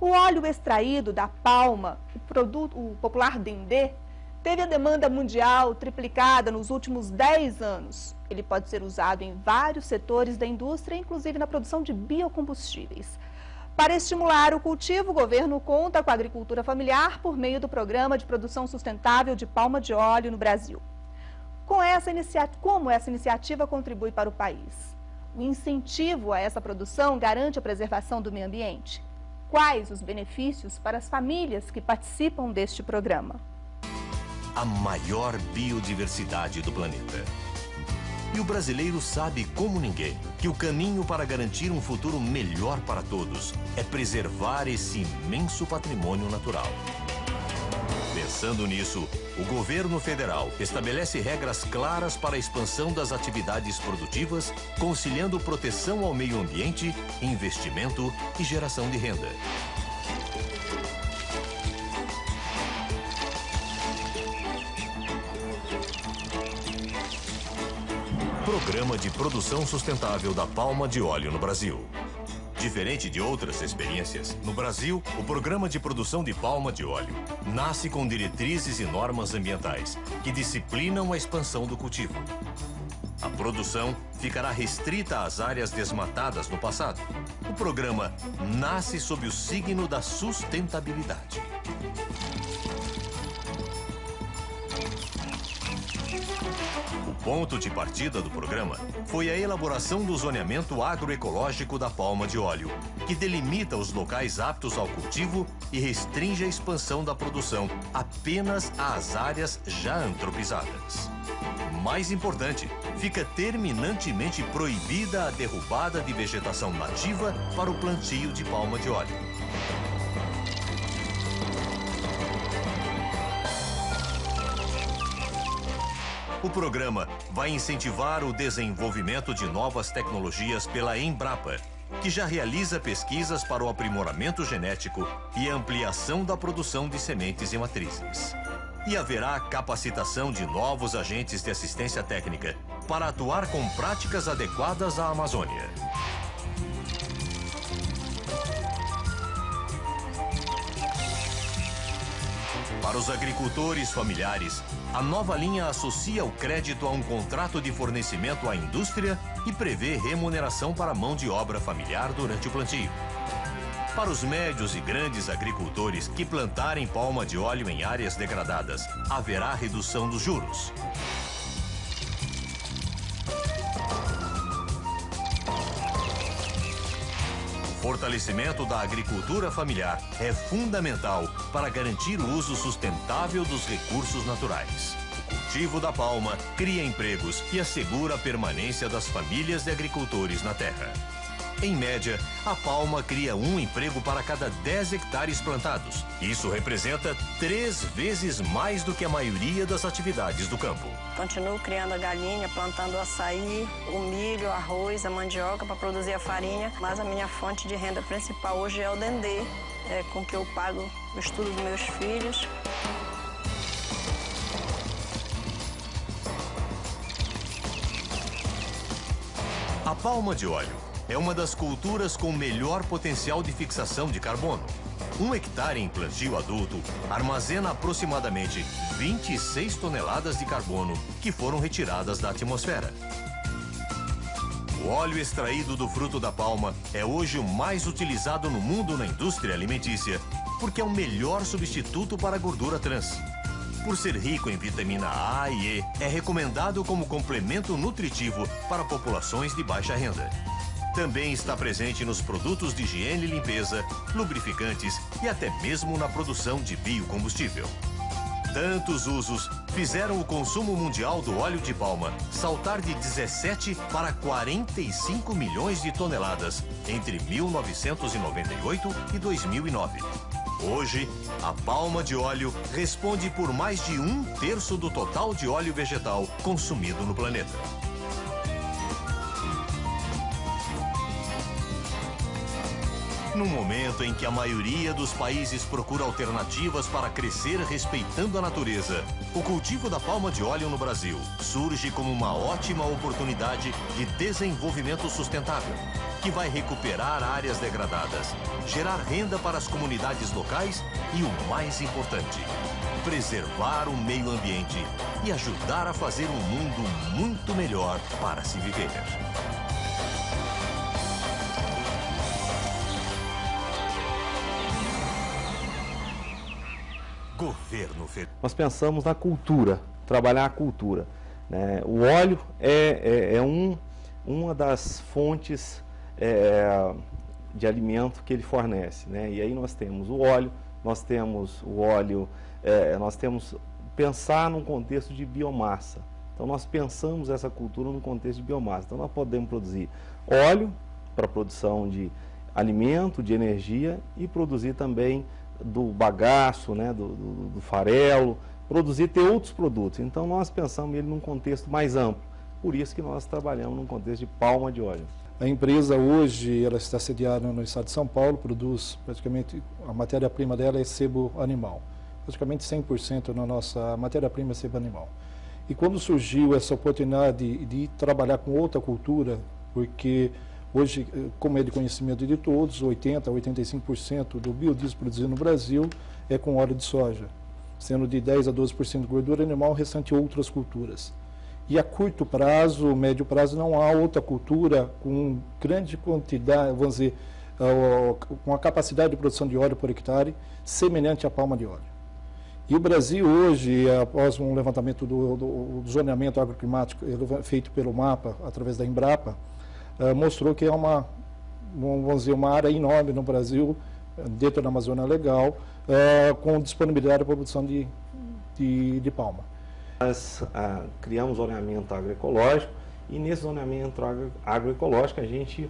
O óleo extraído da palma, o popular dendê, teve a demanda mundial triplicada nos últimos 10 anos. Ele pode ser usado em vários setores da indústria, inclusive na produção de biocombustíveis. Para estimular o cultivo, o governo conta com a agricultura familiar por meio do Programa de Produção Sustentável de Palma de Óleo no Brasil. Como essa iniciativa contribui para o país? O incentivo a essa produção garante a preservação do meio ambiente? Quais os benefícios para as famílias que participam deste programa? A maior biodiversidade do planeta. E o brasileiro sabe como ninguém que o caminho para garantir um futuro melhor para todos é preservar esse imenso patrimônio natural. Pensando nisso, o governo federal estabelece regras claras para a expansão das atividades produtivas, conciliando proteção ao meio ambiente, investimento e geração de renda. Programa de Produção Sustentável da Palma de Óleo no Brasil. Diferente de outras experiências, no Brasil, o Programa de Produção de Palma de Óleo nasce com diretrizes e normas ambientais que disciplinam a expansão do cultivo. A produção ficará restrita às áreas desmatadas no passado. O programa nasce sob o signo da sustentabilidade. O ponto de partida do programa foi a elaboração do zoneamento agroecológico da palma de óleo, que delimita os locais aptos ao cultivo e restringe a expansão da produção apenas às áreas já antropizadas. Mais importante, fica terminantemente proibida a derrubada de vegetação nativa para o plantio de palma de óleo. O programa vai incentivar o desenvolvimento de novas tecnologias pela Embrapa, que já realiza pesquisas para o aprimoramento genético e ampliação da produção de sementes e matrizes. E haverá capacitação de novos agentes de assistência técnica para atuar com práticas adequadas à Amazônia. Para os agricultores familiares, a nova linha associa o crédito a um contrato de fornecimento à indústria e prevê remuneração para a mão de obra familiar durante o plantio. Para os médios e grandes agricultores que plantarem palma de óleo em áreas degradadas, haverá redução dos juros. O fortalecimento da agricultura familiar é fundamental para garantir o uso sustentável dos recursos naturais. O cultivo da palma cria empregos e assegura a permanência das famílias de agricultores na terra. Em média, a palma cria um emprego para cada 10 hectares plantados. Isso representa 3 vezes mais do que a maioria das atividades do campo. Continuo criando a galinha, plantando o açaí, o milho, o arroz, a mandioca para produzir a farinha. Mas a minha fonte de renda principal hoje é o dendê, com que eu pago o estudo dos meus filhos. A palma de óleo é uma das culturas com melhor potencial de fixação de carbono. 1 hectare em plantio adulto armazena aproximadamente 26 toneladas de carbono que foram retiradas da atmosfera. O óleo extraído do fruto da palma é hoje o mais utilizado no mundo na indústria alimentícia, porque é o melhor substituto para a gordura trans. Por ser rico em vitamina A e E, é recomendado como complemento nutritivo para populações de baixa renda. Também está presente nos produtos de higiene e limpeza, lubrificantes e até mesmo na produção de biocombustível. Tantos usos fizeram o consumo mundial do óleo de palma saltar de 17 para 45 milhões de toneladas entre 1998 e 2009. Hoje, a palma de óleo responde por mais de 1/3 do total de óleo vegetal consumido no planeta. No momento em que a maioria dos países procura alternativas para crescer respeitando a natureza, o cultivo da palma de óleo no Brasil surge como uma ótima oportunidade de desenvolvimento sustentável. que vai recuperar áreas degradadas, gerar renda para as comunidades locais e, o mais importante, preservar o meio ambiente e ajudar a fazer um mundo muito melhor para se viver. Governo Federal. Nós pensamos na cultura, trabalhar a cultura, né? O óleo é uma das fontes de alimento que ele fornece, né? E aí nós temos o óleo, nós temos pensar num contexto de biomassa. Então nós pensamos essa cultura no contexto de biomassa. Então nós podemos produzir óleo para produção de alimento, de energia, e produzir também do bagaço, né, do farelo, ter outros produtos. Então nós pensamos ele num contexto mais amplo. Por isso que nós trabalhamos num contexto de palma de óleo. A empresa hoje ela está sediada no estado de São Paulo, produz praticamente, a matéria-prima dela é sebo animal. Praticamente 100% na nossa matéria-prima é sebo animal. E quando surgiu essa oportunidade de trabalhar com outra cultura, porque hoje, como é de conhecimento de todos, 80% a 85% do biodiesel produzido no Brasil é com óleo de soja, sendo de 10% a 12% de gordura animal, o restante outras culturas. E a curto prazo, médio prazo, não há outra cultura com grande quantidade, vamos dizer, com a capacidade de produção de óleo por hectare semelhante à palma de óleo. E o Brasil hoje, após um levantamento do zoneamento agroclimático feito pelo MAPA, através da Embrapa, mostrou que é vamos dizer, uma área enorme no Brasil, dentro da Amazônia Legal, com disponibilidade para a produção de palma. Nós criamos zoneamento agroecológico, e nesse zoneamento agroecológico a gente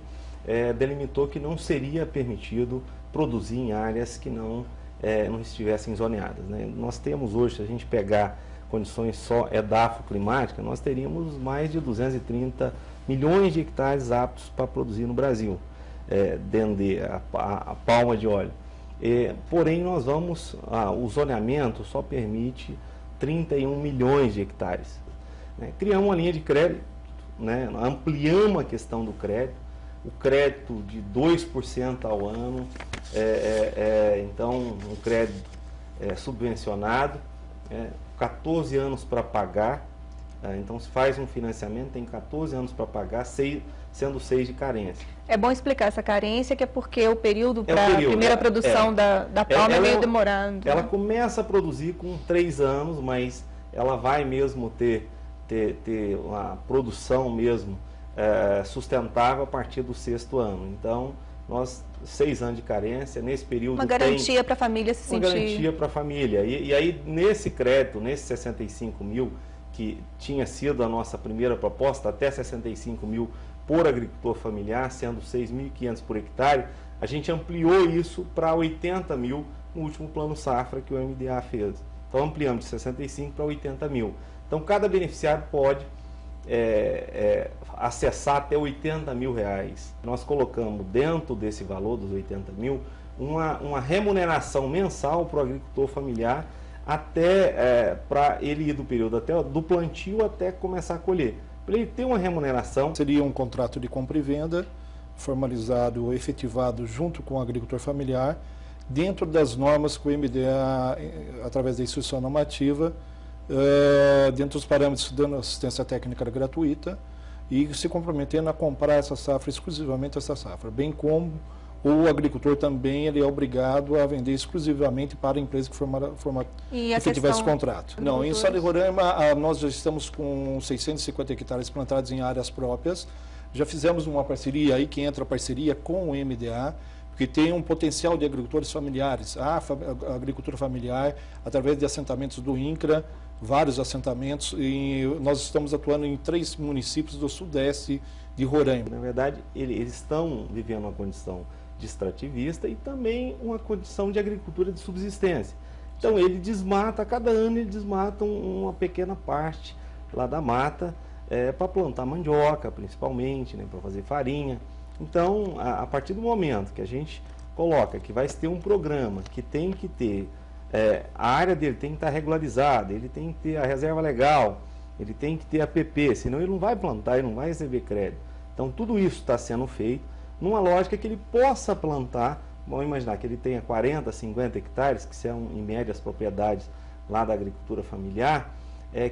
delimitou que não seria permitido produzir em áreas que não estivessem zoneadas, né? Nós temos hoje, se a gente pegar condições só edafoclimáticas, nós teríamos mais de 230 milhões de hectares aptos para produzir no Brasil, a palma de óleo. Porém, o zoneamento só permite 31 milhões de hectares. Né? Criamos uma linha de crédito, né? Ampliamos a questão do crédito, o crédito de 2% ao ano, então um crédito subvencionado, 14 anos para pagar. Então, se faz um financiamento, tem 14 anos para pagar, sendo 6 de carência. É bom explicar essa carência, que é porque o período para a primeira produção da palma é meio demorando. Ela começa a produzir com 3 anos, mas ela vai mesmo ter uma produção mesmo sustentável a partir do 6º ano. Então, 6 anos de carência, nesse período uma garantia para a família se sentir... Uma garantia para a família. E aí, nesse crédito, nesses 65 mil, que tinha sido a nossa primeira proposta, até 65 mil por agricultor familiar, sendo 6.500 por hectare, a gente ampliou isso para 80 mil no último plano safra que o MDA fez. Então ampliamos de 65 para 80 mil. Então cada beneficiário pode acessar até 80 mil reais. Nós colocamos dentro desse valor dos 80 mil uma remuneração mensal para o agricultor familiar, até para ele ir do período do plantio até começar a colher. Para ele ter uma remuneração. Seria um contrato de compra e venda, formalizado, efetivado junto com o agricultor familiar, dentro das normas que o MDA, através da instituição normativa, dentro dos parâmetros dando assistência técnica gratuita, e se comprometendo a comprar essa safra, exclusivamente essa safra, bem como o agricultor também ele é obrigado a vender exclusivamente para a empresa que efetivar esse contrato. Não, em Estado de Roraima nós já estamos com 650 hectares plantados em áreas próprias. Já fizemos uma parceria aí, que entra a parceria com o MDA, que tem um potencial de agricultores familiares. A agricultura familiar, através de assentamentos do INCRA, vários assentamentos, e nós estamos atuando em 3 municípios do sudeste de Roraima. Na verdade, eles estão vivendo uma condição de extrativista e também uma condição de agricultura de subsistência. Então ele desmata, cada ano ele desmata uma pequena parte lá da mata para plantar mandioca, principalmente, né, para fazer farinha. Então, a partir do momento que a gente coloca que vai ter um programa que tem que ter, a área dele tem que estar regularizada, ele tem que ter a reserva legal, ele tem que ter APP, senão ele não vai plantar, ele não vai receber crédito. Então tudo isso está sendo feito. numa lógica que ele possa plantar, vamos imaginar que ele tenha 40, 50 hectares, que são em média as propriedades lá da agricultura familiar,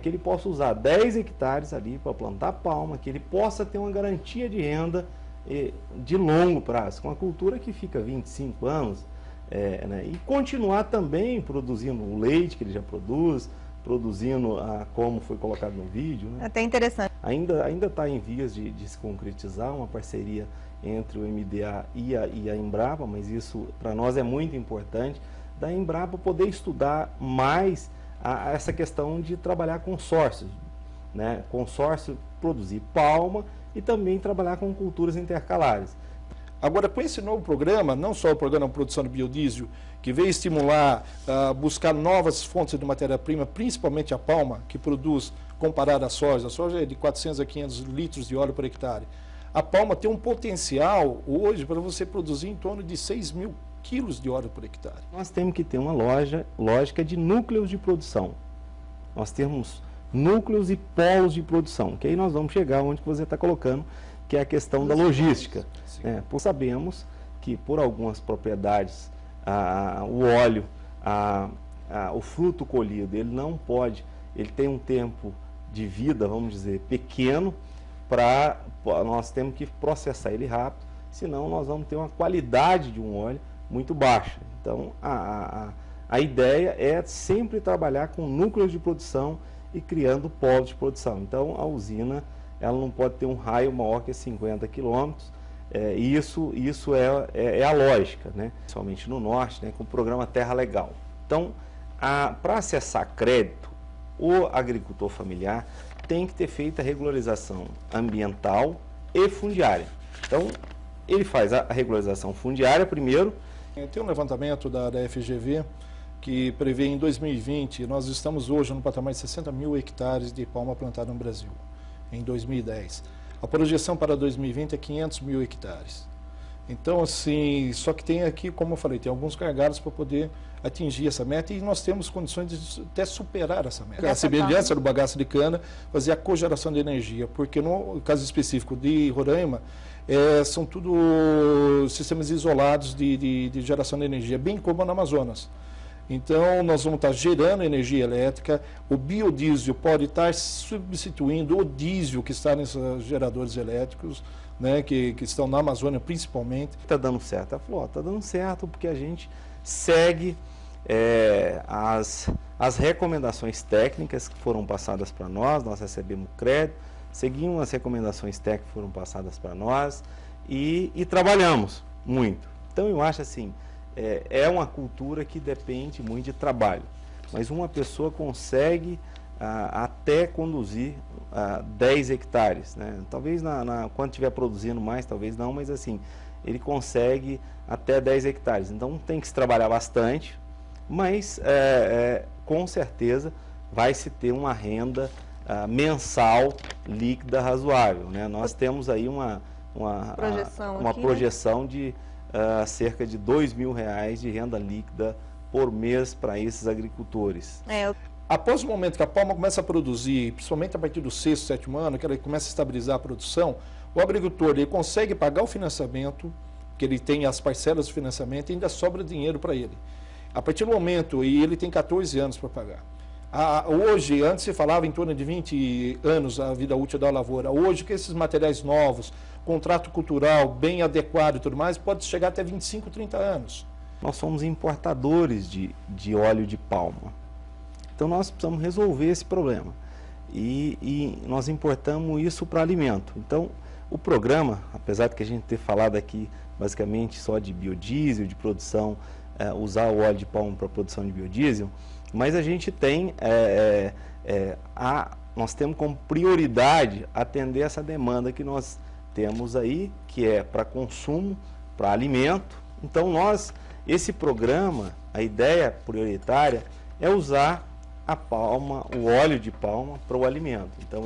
que ele possa usar 10 hectares ali para plantar palma, que ele possa ter uma garantia de renda de longo prazo, com uma cultura que fica 25 anos, né, e continuar também produzindo o leite que ele já produz, produzindo, como foi colocado no vídeo. Né? Até interessante. Ainda está em vias de se concretizar uma parceria entre o MDA e a Embrapa, mas isso para nós é muito importante, da Embrapa poder estudar mais essa questão de trabalhar consórcios, né? Consórcio, produzir palma e também trabalhar com culturas intercalares. Agora, com esse novo programa, não só o programa de produção de biodiesel, que veio estimular, buscar novas fontes de matéria-prima, principalmente a palma, que produz, comparado à soja, a soja é de 400 a 500 litros de óleo por hectare. A palma tem um potencial, hoje, para você produzir em torno de 6.000 quilos de óleo por hectare. Nós temos que ter uma lógica de núcleos de produção. Nós temos núcleos e polos de produção, que aí nós vamos chegar onde você está colocando, que é a questão da logística. Porque sabemos que por algumas propriedades, o óleo, o fruto colhido, ele não pode, ele tem um tempo de vida, vamos dizer, pequeno, nós temos que processar ele rápido, senão nós vamos ter uma qualidade de um óleo muito baixa. Então, a ideia é sempre trabalhar com núcleos de produção e criando polos de produção. Então, a usina, ela não pode ter um raio maior que 50 quilômetros, isso é a lógica, né? Principalmente no norte, né, com o programa Terra Legal. Então, para acessar crédito, o agricultor familiar tem que ter feito a regularização ambiental e fundiária. Então, ele faz a regularização fundiária primeiro. Tem um levantamento da FGV que prevê em 2020, nós estamos hoje no patamar de 60.000 hectares de palma plantada no Brasil, em 2010. A projeção para 2020 é 500.000 hectares. Então, assim, só que tem aqui, como eu falei, tem alguns gargalos para poder atingir essa meta e nós temos condições de até superar essa meta. A semelhança do bagaço de cana, fazer a cogeração de energia, porque no caso específico de Roraima, são tudo sistemas isolados de geração de energia, bem como no Amazonas. Então, nós vamos estar gerando energia elétrica, o biodiesel pode estar substituindo o diesel que está nesses geradores elétricos, né, que estão na Amazônia principalmente. Está dando certo? Ela falou, está dando certo porque a gente segue as recomendações técnicas que foram passadas para nós recebemos crédito, seguimos as recomendações técnicas que foram passadas para nós e trabalhamos muito. Então, eu acho assim, é uma cultura que depende muito de trabalho, mas uma pessoa consegue até conduzir 10 hectares, né? Talvez quando estiver produzindo mais, talvez não, mas assim, ele consegue até 10 hectares. Então tem que se trabalhar bastante, mas com certeza vai se ter uma renda mensal líquida razoável, né? Nós temos aí uma projeção de cerca de R$2.000 de renda líquida por mês para esses agricultores. Após o momento que a palma começa a produzir, principalmente a partir do 6º, 7º ano, que ela começa a estabilizar a produção, o agricultor ele consegue pagar o financiamento, que ele tem as parcelas de financiamento e ainda sobra dinheiro para ele. A partir do momento, e ele tem 14 anos para pagar. Hoje, antes se falava em torno de 20 anos a vida útil da lavoura. Hoje, com esses materiais novos, contrato cultural bem adequado e tudo mais, pode chegar até 25, 30 anos. Nós somos importadores de óleo de palma. Então, nós precisamos resolver esse problema. E nós importamos isso para alimento. Então, o programa, apesar de que a gente ter falado aqui basicamente só de biodiesel, de produção, usar o óleo de palma para produção de biodiesel, mas a gente tem, nós temos como prioridade atender essa demanda que nós temos aí, que é para consumo, para alimento. Então, esse programa, a ideia prioritária é usar a palma, o óleo de palma para o alimento. Então,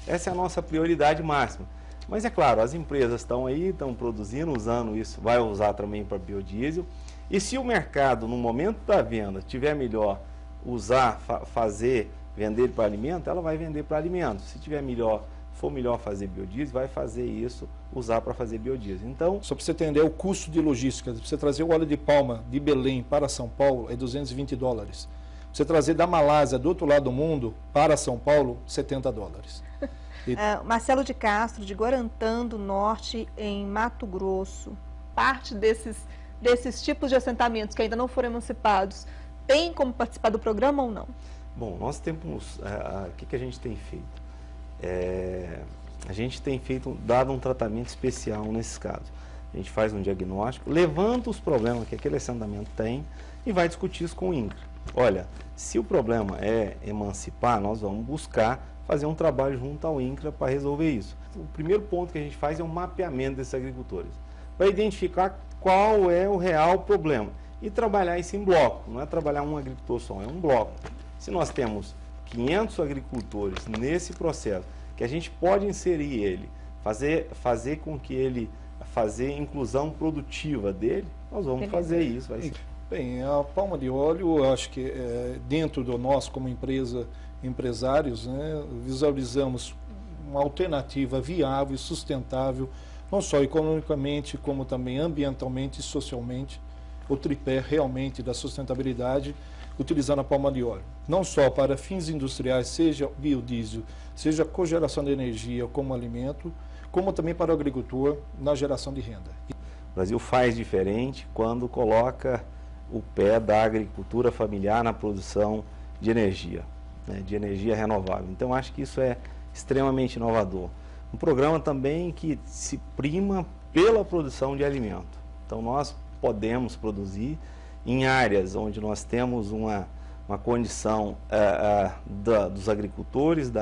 essa é a nossa prioridade máxima. Mas é claro, as empresas estão aí, estão produzindo, usando isso, vai usar também para biodiesel. E se o mercado, no momento da venda, tiver melhor vender para alimento, ela vai vender para alimento. Se tiver melhor for melhor fazer biodiesel, vai fazer isso, usar para fazer biodiesel. Então, só para você entender o custo de logística, para você trazer o óleo de palma de Belém para São Paulo é $220. Para você trazer da Malásia, do outro lado do mundo, para São Paulo, $70. Marcelo de Castro, de Guarantã do Norte, em Mato Grosso, parte desses tipos de assentamentos que ainda não foram emancipados, tem como participar do programa ou não? Bom, nós temos, o que a gente tem feito? A gente tem dado um tratamento especial nesses casos. A gente faz um diagnóstico, levanta os problemas que aquele assentamento tem e vai discutir isso com o INCRA. Olha, se o problema é emancipar, nós vamos buscar fazer um trabalho junto ao INCRA para resolver isso. O primeiro ponto que a gente faz é o mapeamento desses agricultores, para identificar qual é o real problema e trabalhar isso em bloco. Não é trabalhar um agricultor só, é um bloco. Se nós temos 500 agricultores nesse processo, que a gente pode inserir ele, fazer com que ele, fazer inclusão produtiva dele, nós vamos fazer isso. Vai ser. Bem, a palma de óleo, eu acho que dentro do nós, como empresários, né, visualizamos uma alternativa viável e sustentável, não só economicamente, como também ambientalmente e socialmente, o tripé realmente da sustentabilidade, utilizando a palma de óleo. Não só para fins industriais, seja biodiesel, seja cogeração de energia como alimento, como também para o agricultor na geração de renda. O Brasil faz diferente quando coloca o pé da agricultura familiar na produção de energia, né, de energia renovável. Então, acho que isso é extremamente inovador. Um programa também que se prima pela produção de alimento. Então, nós podemos produzir em áreas onde nós temos uma condição dos agricultores,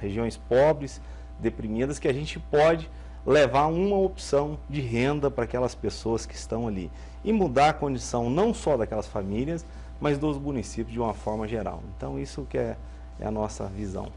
regiões pobres, deprimidas, que a gente pode levar uma opção de renda para aquelas pessoas que estão ali e mudar a condição não só daquelas famílias, mas dos municípios de uma forma geral. Então, isso que é a nossa visão.